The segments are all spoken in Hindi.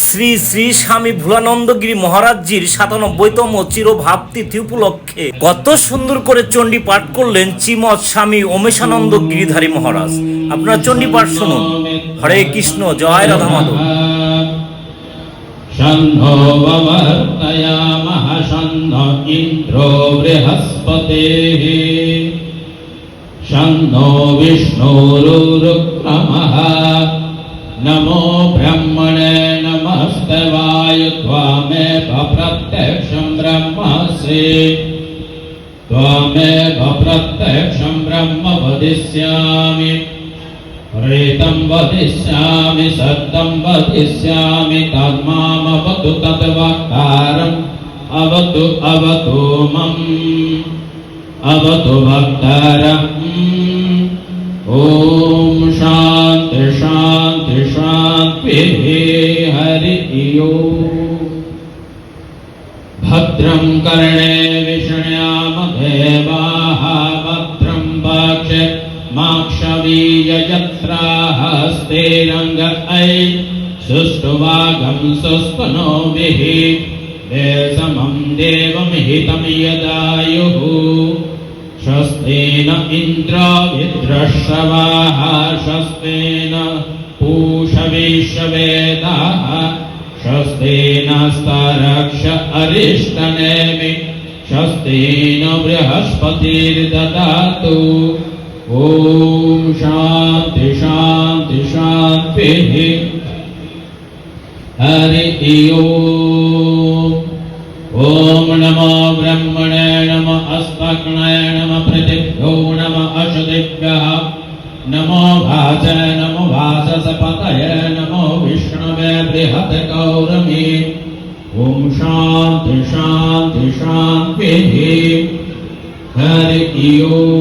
শ্রী শ্রী স্বামী ভোলানন্দগিরি মহারাজজির ৯৭তম চিরভাব তিথি উপলক্ষে কত সুন্দর করে চণ্ডী পাঠ করলেন শ্রীমৎ স্বামী ওমেশানন্দ গিরিধারী মহারাজ। আপনারা চণ্ডী পাঠ শুনুন। হরে কৃষ্ণ, জয় রাধা মাধব। षण्णो ववर्तयामः षण्णो इन्द्रो बृहस्पतिः षण्णो विष्णुरुक्रमः नमो ब्रह्मणे नमस्ते वायु त्वमेव प्रत्यक्षं ब्रह्मासि त्वमेव प्रत्यक्षं ब्रह्म वदिष्यामि ऋतं वदिष्यामि सत्यं वदिष्यामि तन्मामवतु तद्वक्तारम् अवतु अवतु मम् अवतु वक्तारम्। ॐ शान्ति शान्ति शान्तिः। हरि ओम्। भद्रं कर्णे विष्णयाम देवाः भद्रं वक्षे माक्षवीयजत्राः स्थिरंग ऐ सुष्ठुवागं सुस्पनोभिः देशमं देवं हितं यदायुः स्वस्ति न इन्द्रो विद्रश्रवाः स्वस्ति न पूषा विश्ववेदाः स्वस्ति नस्तारक्ष अरिष्टनेमि स्वस्ति न बृहस्पतिर्ददातु। ॐ शान्ति शान्ति शान्तिः। हरि ओम्। ॐ नमो ब्रह्मणे नमः अस्मक्ने नमः पृथिभ्यो नमः अशुद्धिभ्यः नमो भासे नमो भाससपतये नमो विष्णवे बृहत्कौरमे। ॐ शान्ति शान्ति शान्तिः। हरि ओम्।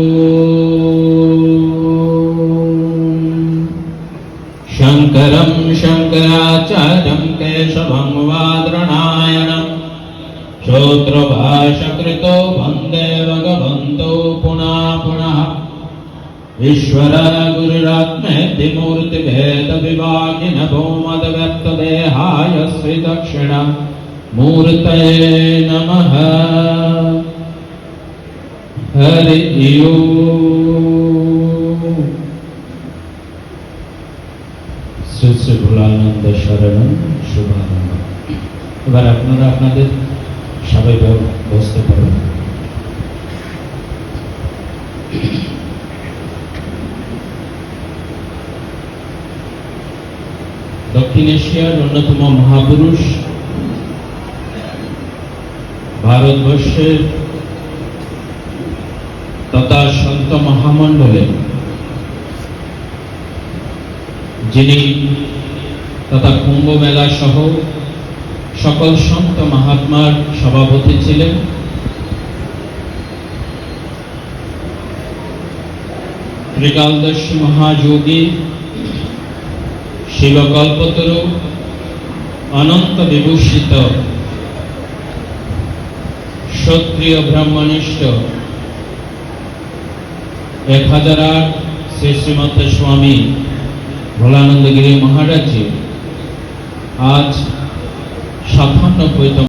शङ्करं शङ्कराचार्यं केशवं वादरायणं श्रोत्रभाषकृतो वन्दे भगवन्तो पुनः पुनः। ईश्वर गुरुरात्मेति मूर्तिभेदविभागिन भूमद्व्यक्तदेहाय श्रीदक्षिणामूर्तये नमः। हरि ओम्। শ্রী শ্রী ভোলানন্দ শরণম শুভানন্দ। এবার আপনারা আপনাদের সবাই বসতে পারেন। দক্ষিণ এশিয়ার অন্যতম মহাপুরুষ, ভারতবর্ষের তথা সন্ত মহামণ্ডলে যিনি তথা কুম্ভ মেলা সহ সকল সন্ত মহাত্মার সভাপতি ছিলেন, ত্রিকালদর্শী মহাযোগী শিলকল্পতরু অনন্ত বিভূষিত ক্ষত্রিয় ব্রাহ্মণিষ্ঠ 1008 শ্রী শ্রীমৎ স্বামী ভোলানন্দগিরি মহারাজজি আজ ৯৭তম